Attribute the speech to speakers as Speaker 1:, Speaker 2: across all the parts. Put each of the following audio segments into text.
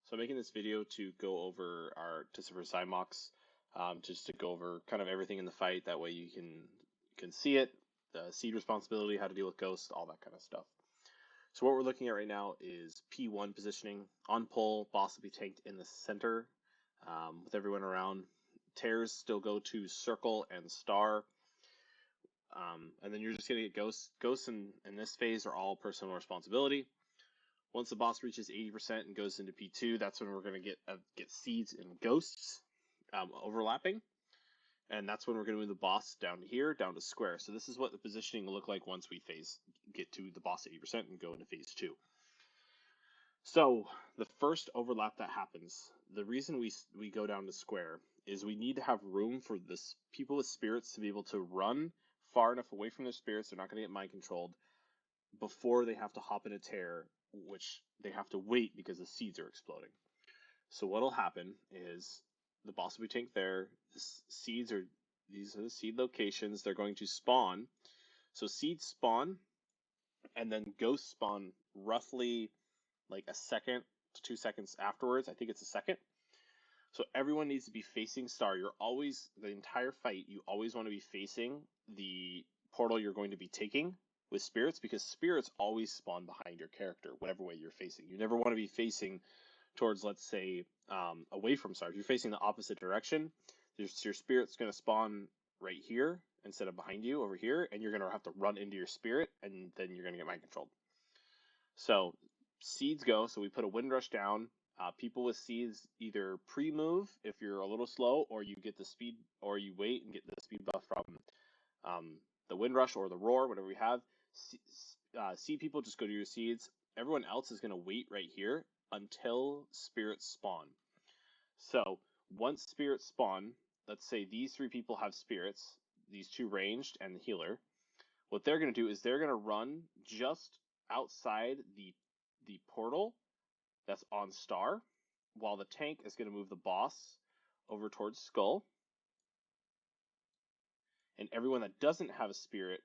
Speaker 1: So I'm making this video to go over our for Xymox, just to go over kind of everything in the fight. That way you can see it, the seed responsibility, how to deal with ghosts, all that kind of stuff. So what we're looking at right now is P1 positioning. On pull, boss will be tanked in the center with everyone around. Tears still go to circle and star. And then you're just going to get ghosts. Ghosts in this phase are all personal responsibility. Once the boss reaches 80% and goes into P2, that's when we're going to get seeds and ghosts overlapping. And that's when we're going to move the boss down to here, down to square. So this is what the positioning will look like once we get to the boss 80% and go into phase 2. So the first overlap that happens, the reason we go down to square is we need to have room for this people with spirits to be able to run far enough away from their spirits, they're not going to get mind controlled, before they have to hop in a tear, which they have to wait because the seeds are exploding. So what'll happen is the boss will be tanked there. These are the seed locations. They're going to spawn. So seeds spawn, and then ghosts spawn roughly like a second to 2 seconds afterwards. I think it's a second. So everyone needs to be facing star. The entire fight, you always want to be facing the portal you're going to be taking with spirits, because spirits always spawn behind your character, whatever way you're facing. You never want to be facing towards, let's say, away from star. If you're facing the opposite direction, your spirit's going to spawn right here instead of behind you over here, and you're going to have to run into your spirit, and then you're going to get mind controlled. So seeds go, so we put a wind rush down. People with seeds either pre-move if you're a little slow, or you get the speed, or you wait and get the speed buff from the wind rush or the roar, whatever we have. Seed people just go to your seeds. Everyone else is going to wait right here until spirits spawn. So once spirits spawn, let's say these 3 people have spirits, these 2 ranged and the healer. What they're going to do is they're going to run just outside the portal that's on star, while the tank is going to move the boss over towards skull. And everyone that doesn't have a spirit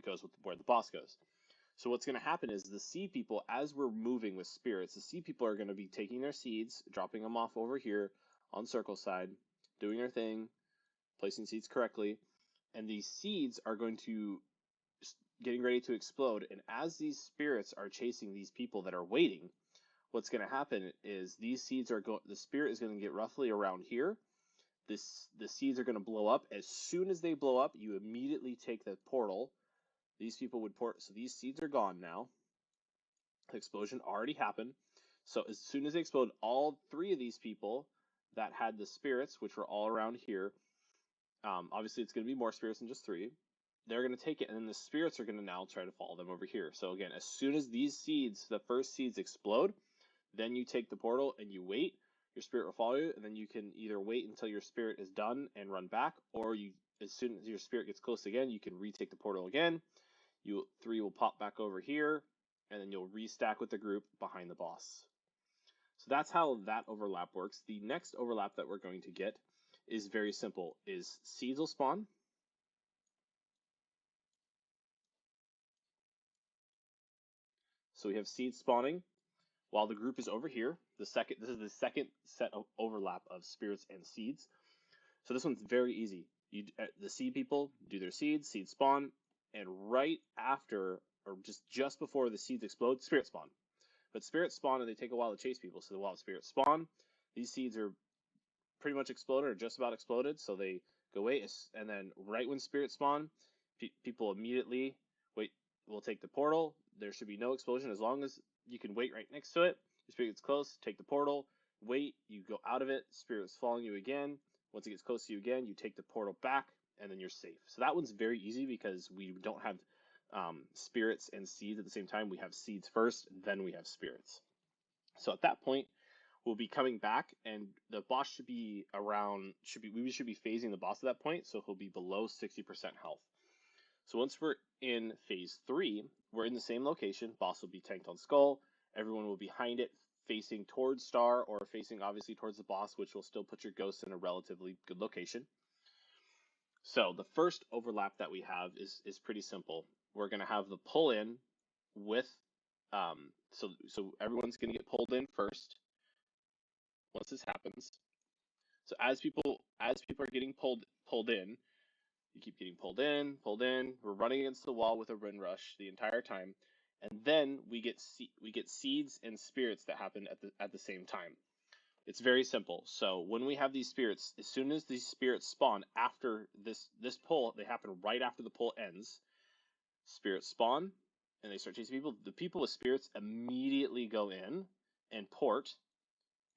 Speaker 1: goes with where the boss goes. So what's going to happen is the seed people, as we're moving with spirits, the seed people are going to be taking their seeds, dropping them off over here on circle side, doing their thing, placing seeds correctly, and these seeds are going to getting ready to explode. And as these spirits are chasing these people that are waiting, what's going to happen is these seeds the spirit is going to get roughly around here. The seeds are going to blow up. As soon as they blow up, you immediately take the portal. These people would port, so these seeds are gone now. The explosion already happened. So as soon as they explode, all 3 of these people that had the spirits, which were all around here, obviously it's going to be more spirits than just 3. They're going to take it, and then the spirits are going to now try to follow them over here. So again, as soon as these seeds, the first seeds explode, then you take the portal and you wait. Your spirit will follow you, and then you can either wait until your spirit is done and run back, or as soon as your spirit gets close again, you can retake the portal again. 3 will pop back over here, and then you'll restack with the group behind the boss. So that's how that overlap works. The next overlap that we're going to get is very simple, is seeds will spawn. So we have seeds spawning while the group is over here. This is the second set of overlap of spirits and seeds. So this one's very easy. The seed people do their seeds spawn, and right after, or just before the seeds explode, spirits spawn. But spirits spawn and they take a while to chase people. So while spirits spawn, these seeds are pretty much exploded or just about exploded. So they go wait, and then right when spirits spawn, people immediately wait. We'll take the portal. There should be no explosion as long as you can wait right next to it. Your spirit gets close, take the portal, wait, you go out of it, spirit's following you again. Once it gets close to you again, you take the portal back, and then you're safe. So that one's very easy because we don't have spirits and seeds at the same time. We have seeds first, then we have spirits. So at that point, we'll be coming back, and the boss should be we should be phasing the boss at that point, so he'll be below 60% health. So once we're in phase 3, we're in the same location. Boss will be tanked on skull. Everyone will be behind it, facing towards star, or facing obviously towards the boss, which will still put your ghosts in a relatively good location. So the first overlap that we have is pretty simple. We're going to have the pull in with, so everyone's going to get pulled in first. once this happens, so as people are getting pulled in, you keep getting pulled in, pulled in. We're running against the wall with a wind rush the entire time, and then we get seeds and spirits that happen at the same time. It's very simple. So when we have these spirits, as soon as these spirits spawn after this pull, they happen right after the pull ends. Spirits spawn and they start chasing people. The people with spirits immediately go in and port,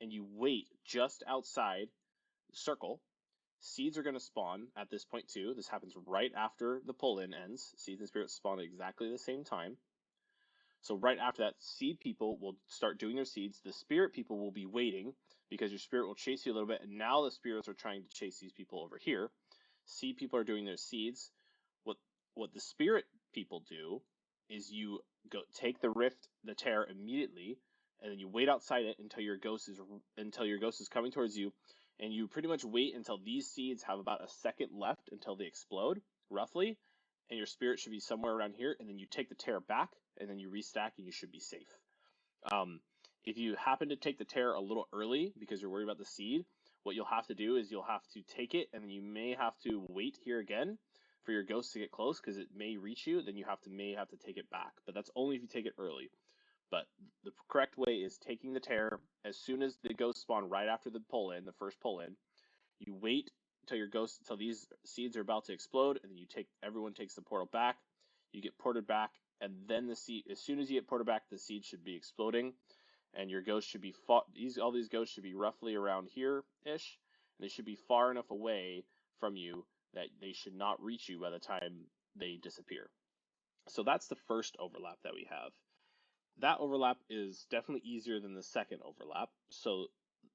Speaker 1: and you wait just outside the circle. Seeds are going to spawn at this point too. This happens right after the pull-in ends. Seeds and spirits spawn at exactly the same time. So right after that, seed people will start doing their seeds. The spirit people will be waiting because your spirit will chase you a little bit, and now the spirits are trying to chase these people over here. Seed people are doing their seeds. What the spirit people do is you go take the rift, the tear immediately, and then you wait outside it until your ghost is coming towards you, and you pretty much wait until these seeds have about a second left until they explode, roughly, and your spirit should be somewhere around here, and then you take the tear back, and then you restack, and you should be safe. If you happen to take the tear a little early because you're worried about the seed, what you'll have to do is you'll have to take it, and then you may have to wait here again for your ghost to get close because it may reach you. Then you may have to take it back, but that's only if you take it early. But the correct way is taking the tear as soon as the ghosts spawn right after the first pull in. You wait until these seeds are about to explode, and then everyone takes the portal back. You get ported back, and then as soon as you get ported back, the seed should be exploding, and your ghost should be all these ghosts should be roughly around here-ish, and they should be far enough away from you that they should not reach you by the time they disappear. So that's the first overlap that we have. That overlap is definitely easier than the second overlap. So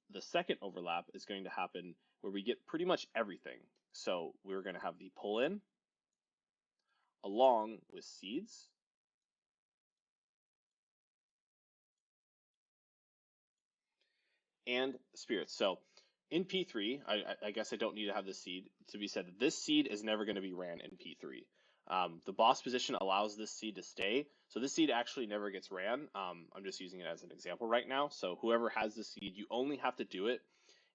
Speaker 1: the second overlap is going to happen where we get pretty much everything. So we're going to have the pull in along with seeds, and spirits. So in P3, I guess I don't need to have this seed to be said. This seed is never going to be ran in P3. The boss position allows this seed to stay, so this seed actually never gets ran. I'm just using it as an example right now. So whoever has the seed, you only have to do it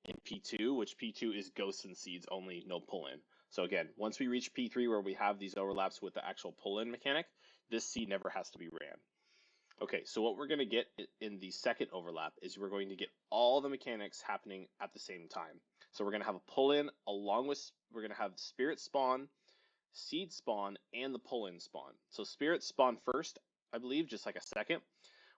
Speaker 1: in P2, which P2 is ghosts and seeds only, no pull-in. So again, once we reach P3 where we have these overlaps with the actual pull-in mechanic, this seed never has to be ran. Okay, so what we're going to get in the second overlap is we're going to get all the mechanics happening at the same time. So we're going to have a pull-in we're going to have spirit spawn, seed spawn, and the pull-in spawn. So spirit spawn first, I believe, just like a second.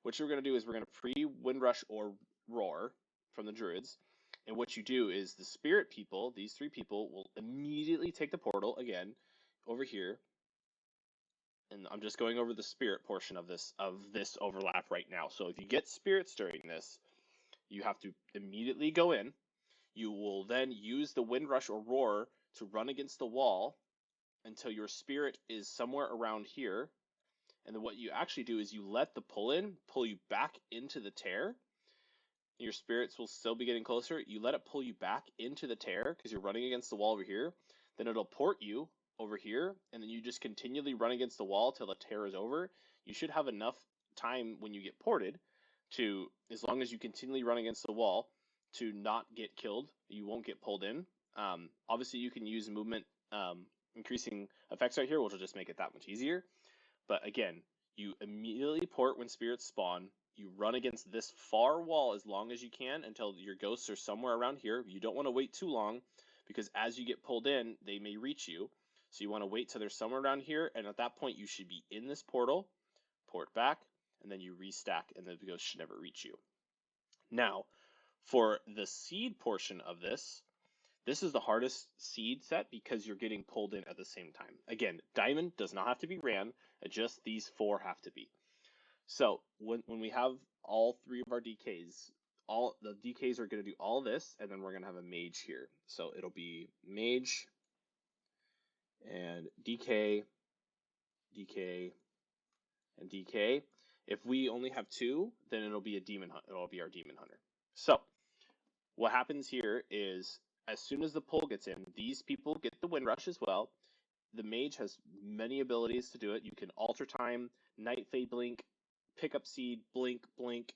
Speaker 1: What we're going to do is we're going to pre-wind rush or roar from the druids. And what you do is the spirit people, these three people, will immediately take the portal again over here. And I'm just going over the spirit portion of this overlap right now. So if you get spirits during this, you have to immediately go in. You will then use the wind rush or roar to run against the wall until your spirit is somewhere around here. And then what you actually do is you let the pull you back into the tear. Your spirits will still be getting closer. You let it pull you back into the tear because you're running against the wall over here. Then it'll port you over here, and then you just continually run against the wall till the tear is over. You should have enough time when you get ported to, as long as you continually run against the wall, to not get killed. You won't get pulled in. Obviously, you can use movement increasing effects right here, which will just make it that much easier. But again, you immediately port when spirits spawn. You run against this far wall as long as you can until your ghosts are somewhere around here. You don't want to wait too long because as you get pulled in, they may reach you. So you want to wait till they're somewhere around here, and at that point you should be in this portal, port back, and then you restack, and the ghost should never reach you. Now, for the seed portion of this is the hardest seed set because you're getting pulled in at the same time. Again, diamond does not have to be ran, just these four have to be. So when we have all three of our DKs, all the DKs are going to do all this, and then we're going to have a mage here. So it'll be mage and DK, DK, and DK. If we only have two, then it'll be it'll be our demon hunter. So what happens here is as soon as the pull gets in, these people get the wind rush as well. The mage has many abilities to do it. You can alter time, night fade blink, pick up seed, blink, blink,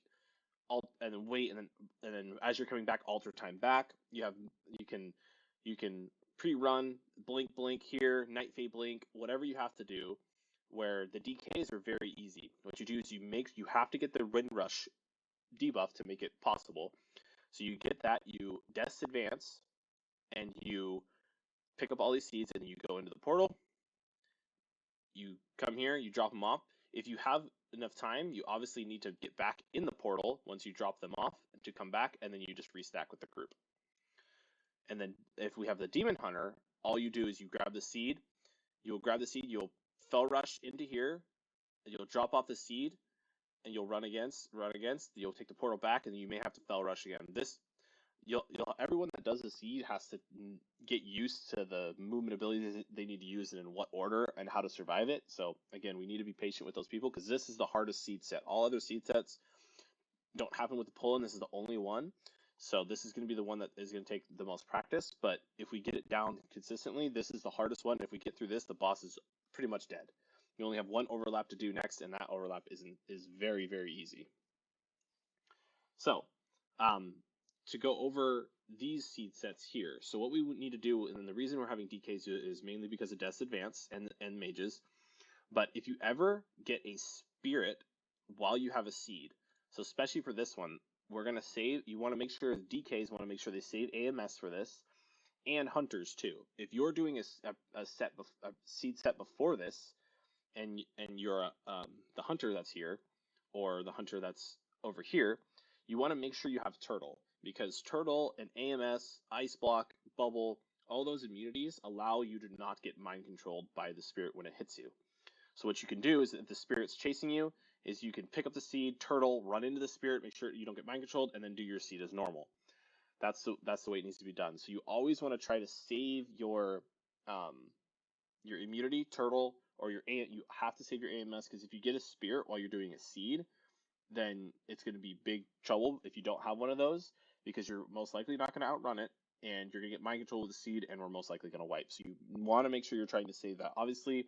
Speaker 1: and then wait, and then as you're coming back, alter time back. You can pre-run, blink here, night fade blink, whatever you have to do. Where the DKs are very easy. What you do is you have to get the wind rush debuff to make it possible. So you get that, you Death's Advance, and you pick up all these seeds, and you go into the portal. You come here, you drop them off. If you have enough time, you obviously need to get back in the portal once you drop them off to come back, and then you just restack with the group. And then if we have the Demon Hunter, all you do is you grab the seed, you'll Fel Rush into here, and you'll drop off the seed, and you'll run against, you'll take the portal back, and you may have to Fel Rush again. Everyone that does the seed has to get used to the movement abilities they need to use and in what order and how to survive it. So again, we need to be patient with those people because this is the hardest seed set. All other seed sets don't happen with the pull-in. This is the only one. So this is going to be the one that is going to take the most practice. But if we get it down consistently, this is the hardest one. If we get through this, the boss is pretty much dead. You only have one overlap to do next, and that overlap is very, very easy. So, to go over these seed sets here. So what we need to do, and the reason we're having DKs is mainly because of Death's Advance and mages. But if you ever get a spirit while you have a seed, so especially for this one, we're going to save, you want to make sure, DKs want to make sure they save AMS for this, and hunters too. If you're doing a seed set before this, and you're the hunter that's here, or the hunter that's over here, you want to make sure you have turtle, because turtle and AMS, ice block, bubble, all those immunities allow you to not get mind controlled by the spirit when it hits you. So what you can do is, if the spirit's chasing you, is you can pick up the seed, turtle, run into the spirit, make sure you don't get mind controlled, and then do your seed as normal. That's the way it needs to be done. So you always want to try to save your immunity, turtle, or you have to save your AMS, because if you get a spirit while you're doing a seed, then it's going to be big trouble if you don't have one of those, because you're most likely not going to outrun it, and you're going to get mind control with the seed, and we're most likely going to wipe. So you want to make sure you're trying to save that. Obviously,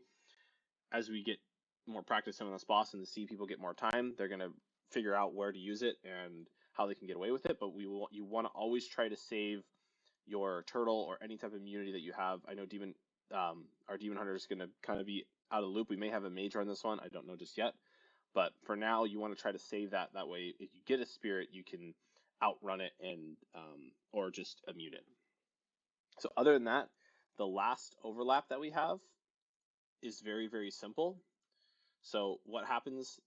Speaker 1: as we get more practice on this boss and the seed people get more time, they're going to figure out where to use it and how they can get away with it. But you want to always try to save your turtle or any type of immunity that you have. I know our Demon Hunter is going to kind of be out of the loop. We may have a mage on this one. I don't know just yet. But for now, you want to try to save that. That way, if you get a spirit, you can outrun it and or just immune it. So other than that, the last overlap that we have is very, very simple. So what happens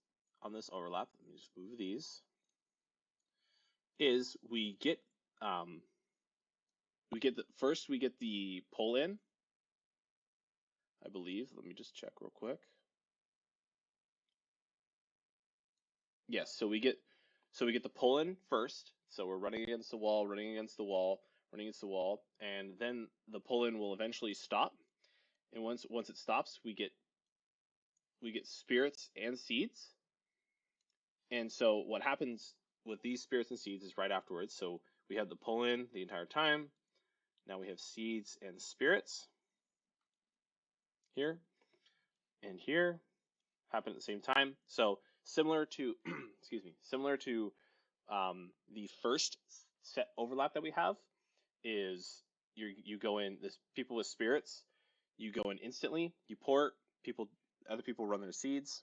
Speaker 1: on this overlap, let me just move these, is we get the pull in, I believe. Let me just check real quick. Yes, so we get the pull in first. So we're running against the wall, and then the pull in will eventually stop. And once it stops, we get spirits and seeds. And so what happens with these spirits and seeds is right afterwards. So we have the pull in the entire time. Now we have seeds and spirits here and here happen at the same time. So similar to the first set overlap that we have is you go in, this people with spirits, you go in instantly, you port, other people run their seeds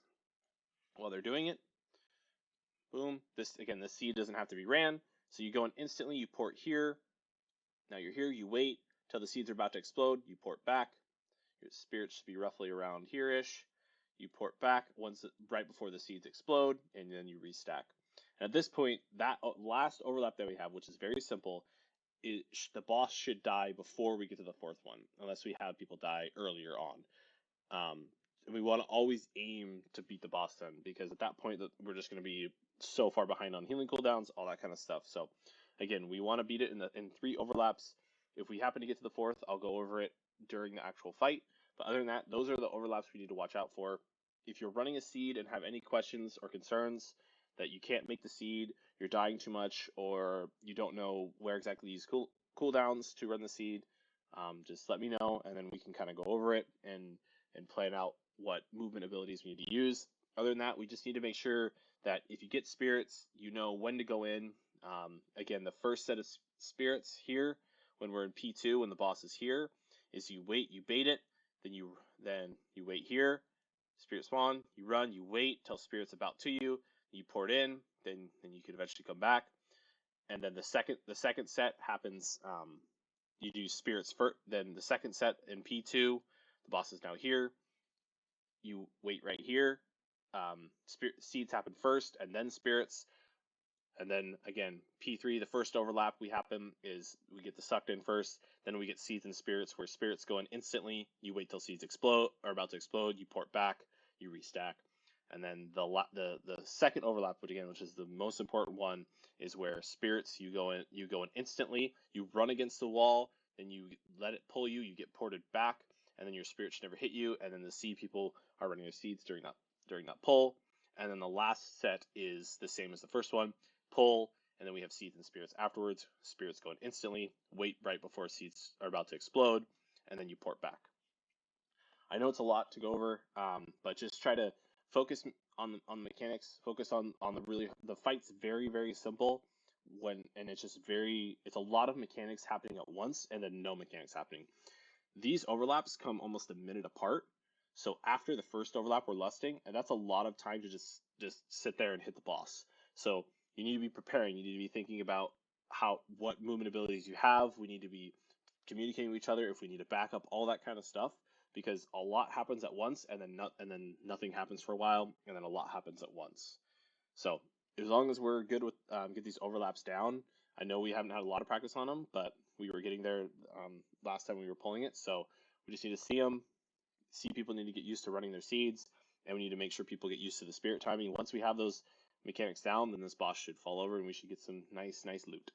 Speaker 1: while they're doing it. Boom. The seed doesn't have to be ran. So you go in instantly, you port here. Now you're here, you wait till the seeds are about to explode, you port back. Your spirit should be roughly around here-ish. You port back right before the seeds explode, and then you restack. And at this point, that last overlap that we have, which is very simple, the boss should die before we get to the fourth one, unless we have people die earlier on. And we want to always aim to beat the boss then, because at that point we're just going to be so far behind on healing cooldowns, all that kind of stuff. So again, we want to beat it in 3 overlaps. If we happen to get to the 4th, I'll go over it during the actual fight. But other than that, those are the overlaps we need to watch out for. If you're running a seed and have any questions or concerns that you can't make the seed, you're dying too much, or you don't know where exactly these cooldowns to run the seed, just let me know, and then we can kind of go over it and plan out what movement abilities we need to use. Other than that, we just need to make sure that if you get spirits, you know when to go in. Again, the first set of spirits here, when we're in P2, when the boss is here, is you wait, you bait it, then you wait here, spirit spawn, you run, you wait till spirit's about to you, you pour it in, then you can eventually come back. And then the second set happens. You do spirits first. Then the second set in P2, the boss is now here. You wait right here. Seeds happen first, and then spirits. And then again, P3, the first overlap we get the sucked in first. Then we get seeds and spirits, where spirits go in instantly. You wait till seeds explode or about to explode. You port back. You restack. And then the second overlap, which is the most important one, is where spirits you go in instantly. You run against the wall, then you let it pull you. You get ported back, and then your spirit should never hit you. And then the seed people are running their seeds during that pull. And then the last set is the same as the first one. Pull, and then we have seeds and spirits afterwards. Spirits go in instantly. Wait right before seeds are about to explode, and then you port back. I know it's a lot to go over, but just try to focus on the mechanics. Focus on the fight's very, very simple, and it's a lot of mechanics happening at once, and then no mechanics happening. These overlaps come almost a minute apart. So after the first overlap, we're lusting, and that's a lot of time to just sit there and hit the boss. So you need to be preparing. You need to be thinking about what movement abilities you have. We need to be communicating with each other if we need to back up, all that kind of stuff, because a lot happens at once, and then nothing happens for a while, and then a lot happens at once. So as long as we're good with get these overlaps down, I know we haven't had a lot of practice on them, but we were getting there last time we were pulling it. So we just need to see them. See, people need to get used to running their seeds, and we need to make sure people get used to the spirit timing. Once we have those mechanics down, then this boss should fall over, and we should get some nice loot.